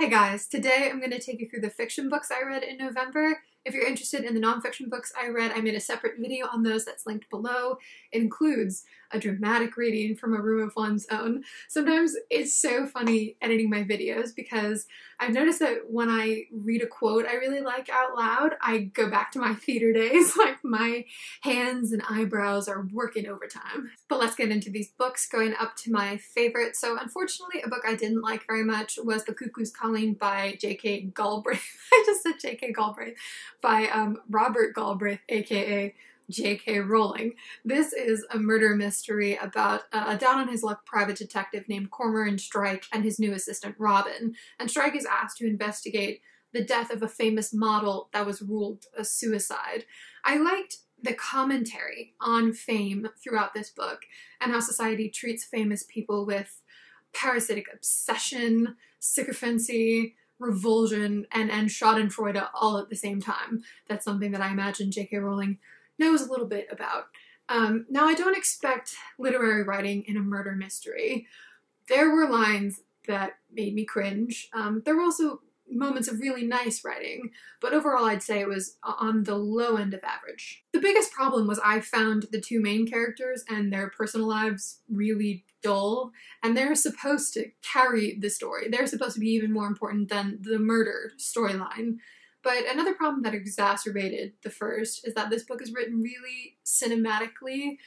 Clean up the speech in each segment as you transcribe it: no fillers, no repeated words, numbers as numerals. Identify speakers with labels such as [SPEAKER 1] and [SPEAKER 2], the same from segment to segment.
[SPEAKER 1] Hey guys, today I'm going to take you through the fiction books I read in November. If you're interested in the nonfiction books I read, I made a separate video on those that's linked below. It includes a dramatic reading from a room of one's own. Sometimes it's so funny editing my videos because I've noticed that when I read a quote I really like out loud, I go back to my theater days, like my hands and eyebrows are working overtime. But let's get into these books, going up to my favorite. So unfortunately, a book I didn't like very much was The Cuckoo's Calling by J.K. Galbraith. I just said J.K. Galbraith. By Robert Galbraith, aka J.K. Rowling. This is a murder mystery about a down-on-his-luck private detective named Cormoran Strike and his new assistant Robin. And Strike is asked to investigate the death of a famous model that was ruled a suicide. I liked the commentary on fame throughout this book and how society treats famous people with parasitic obsession, sycophancy, revulsion, and schadenfreude all at the same time. That's something that I imagine J.K. Rowling knows a little bit about. Now, I don't expect literary writing in a murder mystery. There were lines that made me cringe. There were also moments of really nice writing, but overall I'd say it was on the low end of average. The biggest problem was I found the two main characters and their personal lives really dull, and they're supposed to carry the story. They're supposed to be even more important than the murder storyline. But another problem that exacerbated the first is that this book is written really cinematically.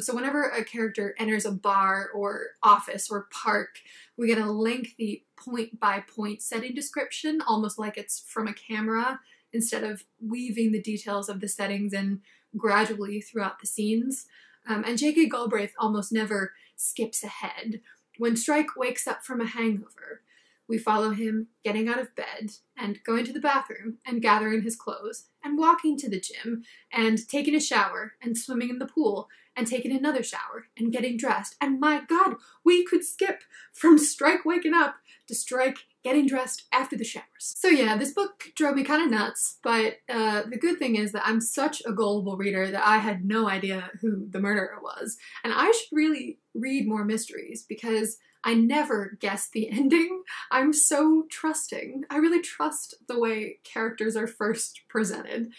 [SPEAKER 1] So whenever a character enters a bar or office or park, we get a lengthy point-by-point setting description, almost like it's from a camera, instead of weaving the details of the settings in gradually throughout the scenes. And J.K. Galbraith almost never skips ahead. When Strike wakes up from a hangover, we follow him getting out of bed and going to the bathroom and gathering his clothes and walking to the gym and taking a shower and swimming in the pool and taking another shower and getting dressed. And my God, we could skip from Strike waking up to Strike getting dressed after the showers. So yeah, this book drove me kind of nuts, but the good thing is that I'm such a gullible reader that I had no idea who the murderer was. And I should really read more mysteries because I never guess the ending. I'm so trusting. I really trust the way characters are first presented.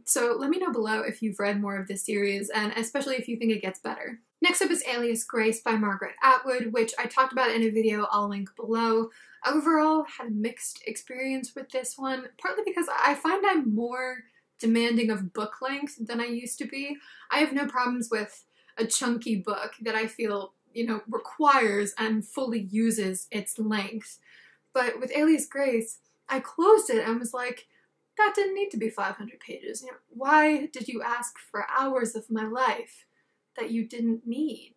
[SPEAKER 1] So let me know below if you've read more of this series, and especially if you think it gets better. Next up is Alias Grace by Margaret Atwood, which I talked about in a video I'll link below. Overall, had a mixed experience with this one, partly because I find I'm more demanding of book length than I used to be. I have no problems with a chunky book that I feel requires and fully uses its length. But with Alias Grace, I closed it and was like, that didn't need to be 500 pages. Why did you ask for hours of my life that you didn't need?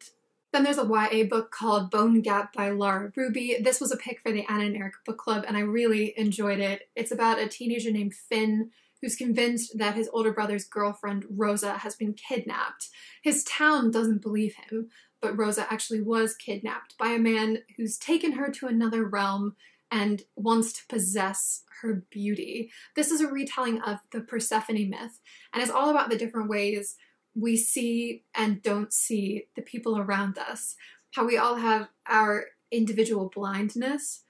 [SPEAKER 1] Then there's a YA book called Bone Gap by Laura Ruby. This was a pick for the Anna and Eric book club, and I really enjoyed it. It's about a teenager named Finn who's convinced that his older brother's girlfriend, Rosa, has been kidnapped. His town doesn't believe him, but Rosa actually was kidnapped by a man who's taken her to another realm and wants to possess her beauty. This is a retelling of the Persephone myth, and it's all about the different ways we see and don't see the people around us. How we all have our individual blindness,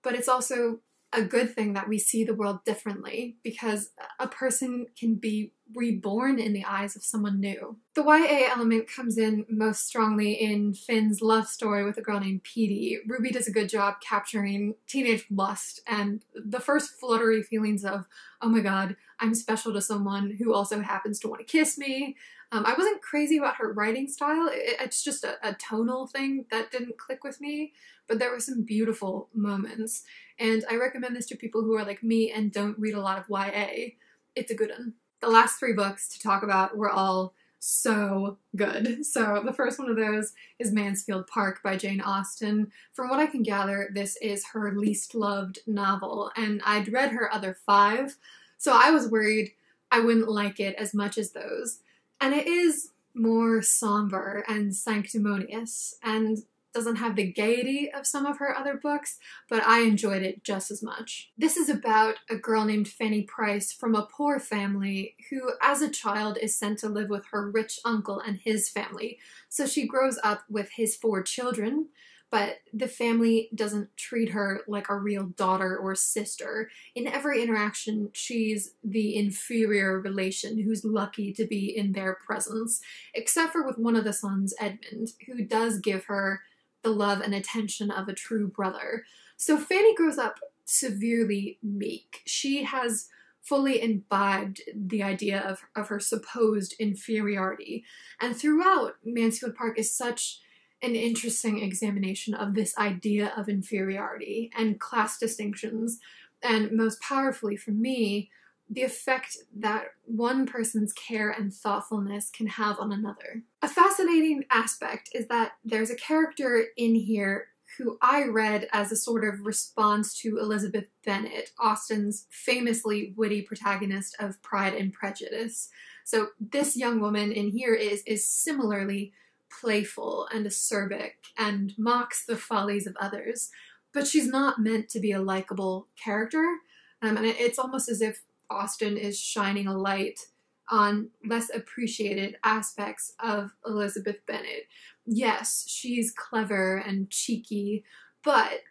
[SPEAKER 1] but it's also a good thing that we see the world differently because a person can be reborn in the eyes of someone new. The YA element comes in most strongly in Finn's love story with a girl named Petey. Ruby does a good job capturing teenage lust and the first fluttery feelings of, oh my God, I'm special to someone who also happens to want to kiss me. I wasn't crazy about her writing style. It's just a tonal thing that didn't click with me, but there were some beautiful moments. And I recommend this to people who are like me and don't read a lot of YA. It's a good one. The last three books to talk about were all so good. So the first one of those is Mansfield Park by Jane Austen. From what I can gather, this is her least loved novel, and I'd read her other 5, so I was worried I wouldn't like it as much as those. And it is more somber and sanctimonious, and doesn't have the gaiety of some of her other books, but I enjoyed it just as much. This is about a girl named Fanny Price from a poor family who, as a child, is sent to live with her rich uncle and his family. So she grows up with his 4 children, but the family doesn't treat her like a real daughter or sister. In every interaction, she's the inferior relation who's lucky to be in their presence, except for with one of the sons, Edmund, who does give her the love and attention of a true brother. So Fanny grows up severely meek. She has fully imbibed the idea of her supposed inferiority. And throughout, Mansfield Park is such an interesting examination of this idea of inferiority and class distinctions, and most powerfully for me, the effect that one person's care and thoughtfulness can have on another. A fascinating aspect is that there's a character in here who I read as a sort of response to Elizabeth Bennet, Austen's famously witty protagonist of Pride and Prejudice. So this young woman in here is similarly playful and acerbic and mocks the follies of others, but she's not meant to be a likable character, and it's almost as if Austen is shining a light on less appreciated aspects of Elizabeth Bennet. Yes, she's clever and cheeky, but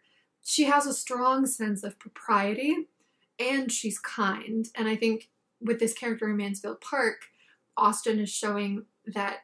[SPEAKER 1] she has a strong sense of propriety and she's kind. And I think with this character in Mansfield Park, Austen is showing that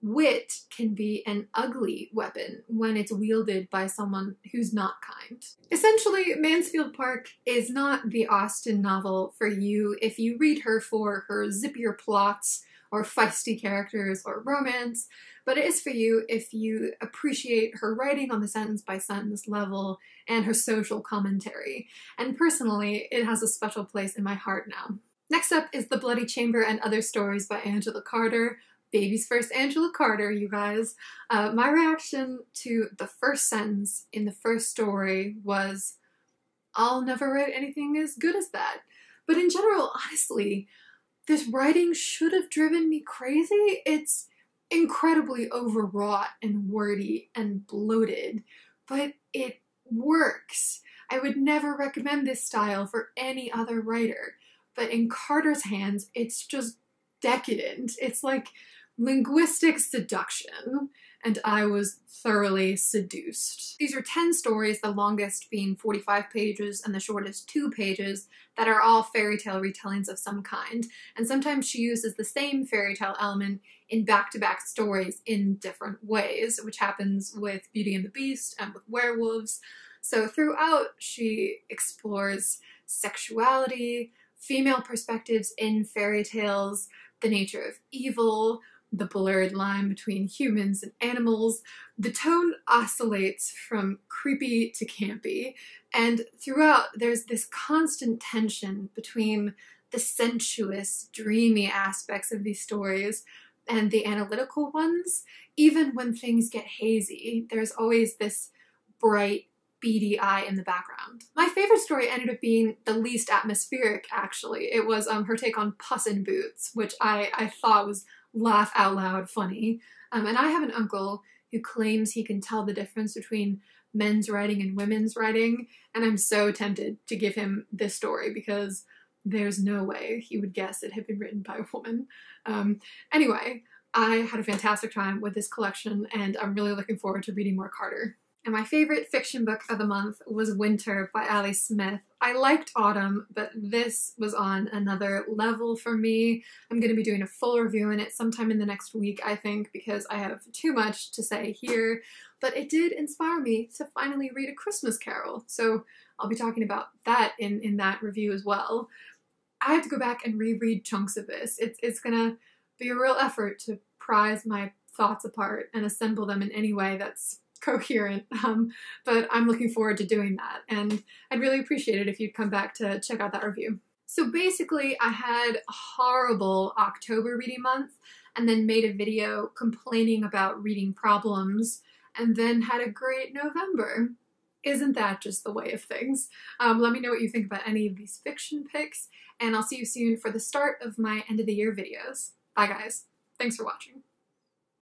[SPEAKER 1] wit can be an ugly weapon when it's wielded by someone who's not kind. Essentially, Mansfield Park is not the Austen novel for you if you read her for her zippier plots or feisty characters or romance, but it is for you if you appreciate her writing on the sentence-by-sentence level and her social commentary. And personally, it has a special place in my heart now. Next up is The Bloody Chamber and Other Stories by Angela Carter. Baby's first Angela Carter, you guys. My reaction to the first sentence in the first story was, I'll never write anything as good as that. But in general, honestly, this writing should have driven me crazy. It's incredibly overwrought and wordy and bloated, but it works. I would never recommend this style for any other writer, but in Carter's hands, it's just decadent. It's like linguistic seduction, and I was thoroughly seduced. These are 10 stories, the longest being 45 pages and the shortest 2 pages, that are all fairy tale retellings of some kind. And sometimes she uses the same fairy tale element in back-to-back stories in different ways, which happens with Beauty and the Beast and with werewolves. So throughout, she explores sexuality, female perspectives in fairy tales, the nature of evil, the blurred line between humans and animals. The tone oscillates from creepy to campy, and throughout there's this constant tension between the sensuous, dreamy aspects of these stories and the analytical ones. Even when things get hazy, there's always this bright, beady eye in the background. My favorite story ended up being the least atmospheric, actually. It was her take on Puss in Boots, which I thought was laugh out loud funny. And I have an uncle who claims he can tell the difference between men's writing and women's writing, and I'm so tempted to give him this story because there's no way he would guess it had been written by a woman. Anyway, I had a fantastic time with this collection, and I'm really looking forward to reading more Carter. And my favorite fiction book of the month was Winter by Ali Smith. I liked Autumn, but this was on another level for me. I'm going to be doing a full review on it sometime in the next week, I think, because I have too much to say here. But it did inspire me to finally read A Christmas Carol, so I'll be talking about that in that review as well. I have to go back and reread chunks of this. It's going to be a real effort to prise my thoughts apart and assemble them in any way that's coherent, but I'm looking forward to doing that, and I'd really appreciate it if you'd come back to check out that review. So basically, I had a horrible October reading month, and then made a video complaining about reading problems, and then had a great November. Isn't that just the way of things? Let me know what you think about any of these fiction picks, and I'll see you soon for the start of my end of the year videos. Bye guys. Thanks for watching.